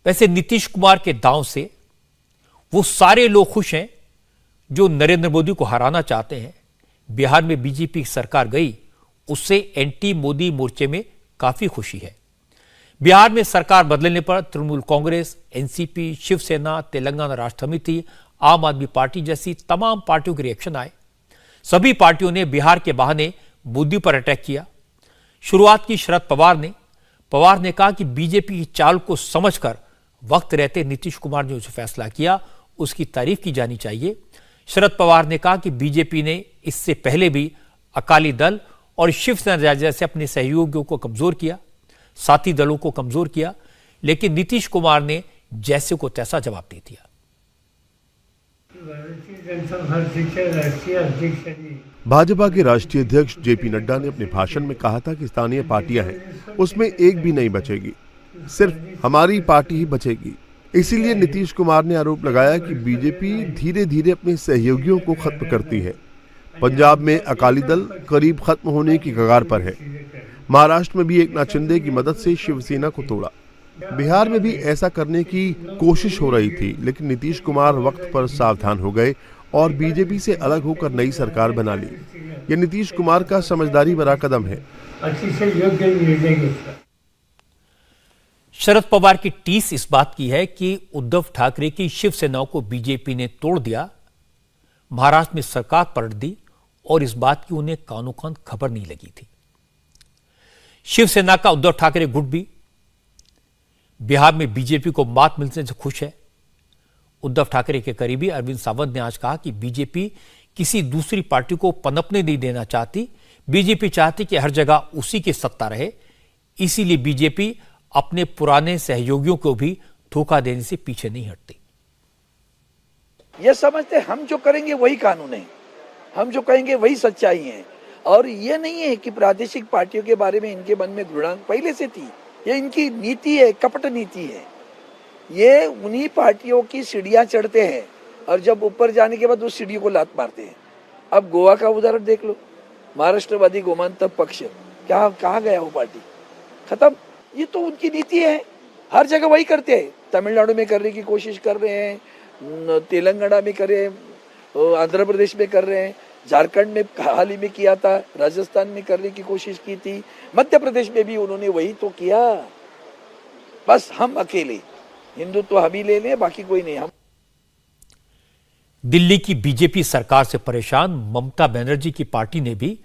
वैसे नीतीश कुमार के दांव से वो सारे लोग खुश हैं जो नरेंद्र मोदी को हराना चाहते हैं। बिहार में बीजेपी की सरकार गई, उससे एंटी मोदी मोर्चे में काफी खुशी है। बिहार में सरकार बदलने पर तृणमूल कांग्रेस, एनसीपी, शिवसेना, तेलंगाना राष्ट्र समिति, आम आदमी पार्टी जैसी तमाम पार्टियों के रिएक्शन आए। सभी पार्टियों ने बिहार के बहाने मोदी पर अटैक किया। शुरुआत की शरद पवार ने कहा कि बीजेपी की चाल को समझकर वक्त रहते नीतीश कुमार ने जो फैसला किया उसकी तारीफ की जानी चाहिए। शरद पवार ने कहा कि बीजेपी ने इससे पहले भी अकाली दल और शिवसेना जैसे अपने सहयोगियों को कमजोर किया, साथी दलों को कमजोर किया, लेकिन नीतीश कुमार ने जैसे को तैसा जवाब दे दिया। भाजपा के राष्ट्रीय अध्यक्ष जेपी नड्डा ने अपने भाषण में कहा था कि स्थानीय पार्टियां हैं उसमें एक भी नहीं बचेगी, सिर्फ हमारी पार्टी ही बचेगी। इसीलिए नीतीश कुमार ने आरोप लगाया कि बीजेपी धीरे धीरे अपने सहयोगियों को खत्म करती है। पंजाब में अकाली दल करीब खत्म होने की कगार पर है। महाराष्ट्र में भी एकनाथ शिंदे की मदद से शिवसेना को तोड़ा। बिहार में भी ऐसा करने की कोशिश हो रही थी, लेकिन नीतीश कुमार वक्त पर सावधान हो गए और बीजेपी से अलग होकर नई सरकार बना ली। यह नीतीश कुमार का समझदारी भरा कदम है। शरद पवार की टीस इस बात की है कि उद्धव ठाकरे की शिवसेना को बीजेपी ने तोड़ दिया, महाराष्ट्र में सरकार पलट दी और इस बात की उन्हें कानों कान खबर नहीं लगी थी। शिवसेना का उद्धव ठाकरे गुट भी बिहार में बीजेपी को मात मिलने से खुश है। उद्धव ठाकरे के करीबी अरविंद सावंत ने आज कहा कि बीजेपी किसी दूसरी पार्टी को पनपने नहीं देना चाहती। बीजेपी चाहती कि हर जगह उसी की सत्ता रहे, इसीलिए बीजेपी अपने पुराने सहयोगियों को भी धोखा देने से पीछे नहीं हटती। ये समझते हम जो करेंगे वही कानून है, हम जो कहेंगे वही सच्चाई है। और ये नहीं है कि प्रादेशिक पार्टियों के बारे में इनके मन में घृणा पहले से थी। ये इनकी नीति है, कपट नीति है। ये उन्हीं पार्टियों की सीढ़ियां चढ़ते हैं और जब ऊपर जाने के बाद उस सीढ़ियों को लात मारते हैं। अब गोवा का उदाहरण देख लो, महाराष्ट्रवादी गोमांतक पक्ष क्या कहाँ गया वो पार्टी, खत्म। ये तो उनकी नीति है, हर जगह वही करते हैं। तमिलनाडु में करने की कोशिश कर रहे हैं, तेलंगाना में कर रहे हैं, आंध्र प्रदेश में कर रहे हैं, झारखंड में हाल ही में किया था, राजस्थान में करने की कोशिश की थी, मध्य प्रदेश में भी उन्होंने वही तो किया। बस हम अकेले हिंदुत्व हम ही ले लें, बाकी कोई नहीं। हम दिल्ली की बीजेपी सरकार से परेशान ममता बनर्जी की पार्टी ने भी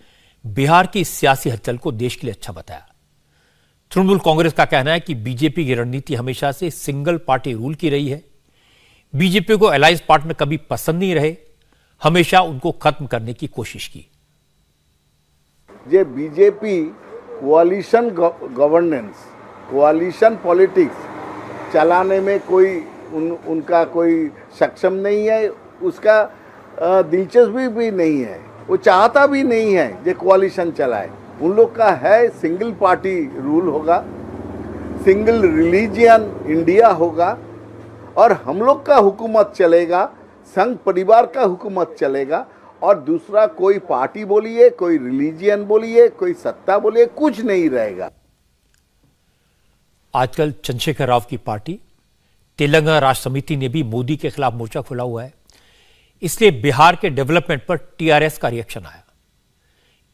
बिहार की सियासी हलचल को देश के लिए अच्छा बताया। तृणमूल कांग्रेस का कहना है कि बीजेपी की रणनीति हमेशा से सिंगल पार्टी रूल की रही है। बीजेपी को अलायंस पार्टनर कभी पसंद नहीं रहे, हमेशा उनको खत्म करने की कोशिश की। ये बीजेपी कोalition गवर्नेंस, कोalition पॉलिटिक्स चलाने में कोई उनका कोई सक्षम नहीं है, उसका दिलचस्पी भी नहीं है, वो चाहता भी नहीं है ये कोalition चलाए। उन लोग का है सिंगल पार्टी रूल होगा, सिंगल रिलीजियन इंडिया होगा और हम लोग का हुकूमत चलेगा, संघ परिवार का हुकूमत चलेगा और दूसरा कोई पार्टी बोलिए, कोई रिलीजियन बोलिए, कोई सत्ता बोलिए, कुछ नहीं रहेगा। आजकल चंद्रशेखर राव की पार्टी तेलंगाना राष्ट्र समिति ने भी मोदी के खिलाफ मोर्चा खोला हुआ है। इसलिए बिहार के डेवलपमेंट पर टीआरएस का रिएक्शन आया।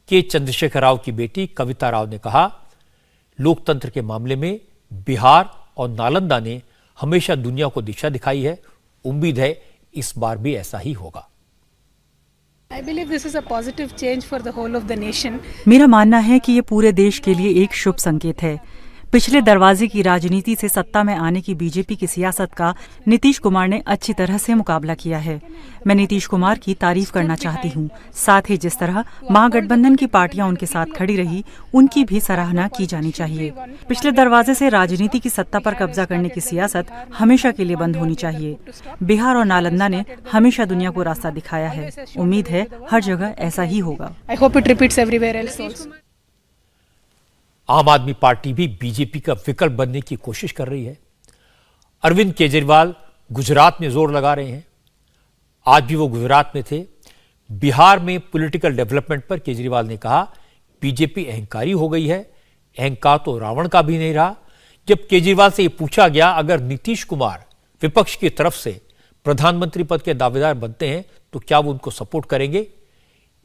के चंद्रशेखर राव की बेटी कविता राव ने कहा, लोकतंत्र के मामले में बिहार और नालंदा ने हमेशा दुनिया को दिशा दिखाई है। उम्मीद है इस बार भी ऐसा ही होगा। मेरा मानना है कि ये पूरे देश के लिए एक शुभ संकेत है। पिछले दरवाजे की राजनीति से सत्ता में आने की बीजेपी की सियासत का नीतीश कुमार ने अच्छी तरह से मुकाबला किया है। मैं नीतीश कुमार की तारीफ करना चाहती हूँ। साथ ही जिस तरह महागठबंधन की पार्टियां उनके साथ खड़ी रही, उनकी भी सराहना की जानी चाहिए। पिछले दरवाजे से राजनीति की सत्ता पर कब्जा करने की सियासत हमेशा के लिए बंद होनी चाहिए। बिहार और नालंदा ने हमेशा दुनिया को रास्ता दिखाया है। उम्मीद है हर जगह ऐसा ही होगा। आम आदमी पार्टी भी बीजेपी का विकल्प बनने की कोशिश कर रही है। अरविंद केजरीवाल गुजरात में जोर लगा रहे हैं। आज भी वो गुजरात में थे। बिहार में पॉलिटिकल डेवलपमेंट पर केजरीवाल ने कहा, बीजेपी अहंकारी हो गई है। अहंकार तो रावण का भी नहीं रहा जब केजरीवाल से यह पूछा गया अगर नीतीश कुमार विपक्ष की तरफ से प्रधानमंत्री पद के दावेदार बनते हैं तो क्या वो उनको सपोर्ट करेंगे,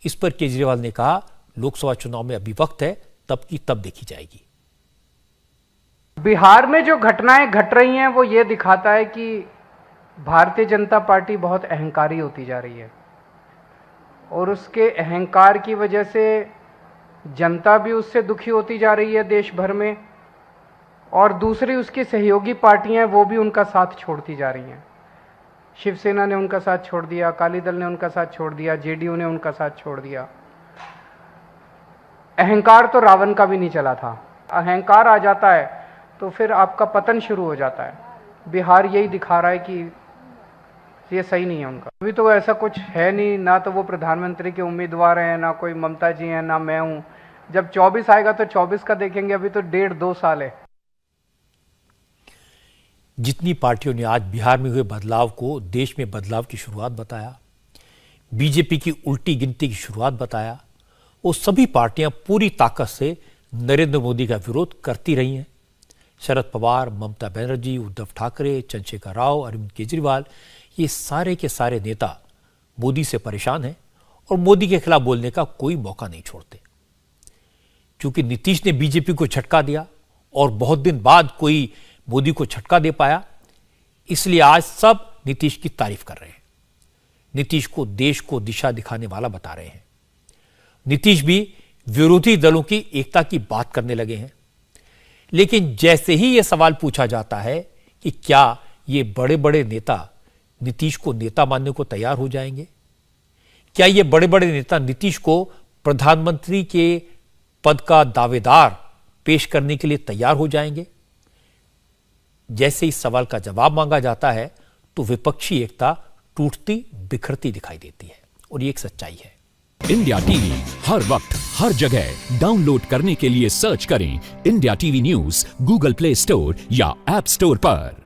इस पर केजरीवाल ने कहा लोकसभा चुनाव में अभी वक्त है, तब की तब देखी जाएगी। बिहार में जो घटनाएं घट रही हैं वो ये दिखाता है कि भारतीय जनता पार्टी बहुत अहंकारी होती जा रही है और उसके अहंकार की वजह से जनता भी उससे दुखी होती जा रही है देश भर में, और दूसरी उसकी सहयोगी पार्टियां वो भी उनका साथ छोड़ती जा रही हैं। शिवसेना ने उनका साथ छोड़ दिया, अकाली दल ने उनका साथ छोड़ दिया, जेडीयू ने उनका साथ छोड़ दिया। अहंकार तो रावण का भी नहीं चला था। अहंकार आ जाता है तो फिर आपका पतन शुरू हो जाता है। बिहार यही दिखा रहा है कि ये सही नहीं है उनका। अभी तो ऐसा कुछ है नहीं, ना तो वो प्रधानमंत्री के उम्मीदवार हैं, ना कोई ममता जी हैं, ना मैं हूं। जब 24 आएगा तो 24 का देखेंगे, अभी तो 1.5-2 साल है। जितनी पार्टियों ने आज बिहार में हुए बदलाव को देश में बदलाव की शुरुआत बताया, बीजेपी की उल्टी गिनती की शुरुआत बताया, वो सभी पार्टियां पूरी ताकत से नरेंद्र मोदी का विरोध करती रही हैं। शरद पवार, ममता बनर्जी, उद्धव ठाकरे, चंद्रशेखर राव, अरविंद केजरीवाल, ये सारे के सारे नेता मोदी से परेशान हैं और मोदी के खिलाफ बोलने का कोई मौका नहीं छोड़ते। क्योंकि नीतीश ने बीजेपी को झटका दिया और बहुत दिन बाद कोई मोदी को झटका दे पाया, इसलिए आज सब नीतीश की तारीफ कर रहे हैं। नीतीश को देश को दिशा दिखाने वाला बता रहे हैं। नीतीश भी विरोधी दलों की एकता की बात करने लगे हैं। लेकिन जैसे ही यह सवाल पूछा जाता है कि क्या ये बड़े बड़े नेता नीतीश को नेता मानने को तैयार हो जाएंगे, क्या ये बड़े बड़े नेता नीतीश को प्रधानमंत्री के पद का दावेदार पेश करने के लिए तैयार हो जाएंगे, जैसे इस सवाल का जवाब मांगा जाता है तो विपक्षी एकता टूटती बिखरती दिखाई देती है और ये एक सच्चाई है। इंडिया टीवी हर वक्त हर जगह डाउनलोड करने के लिए सर्च करें India TV news Google play store या ऐप स्टोर पर।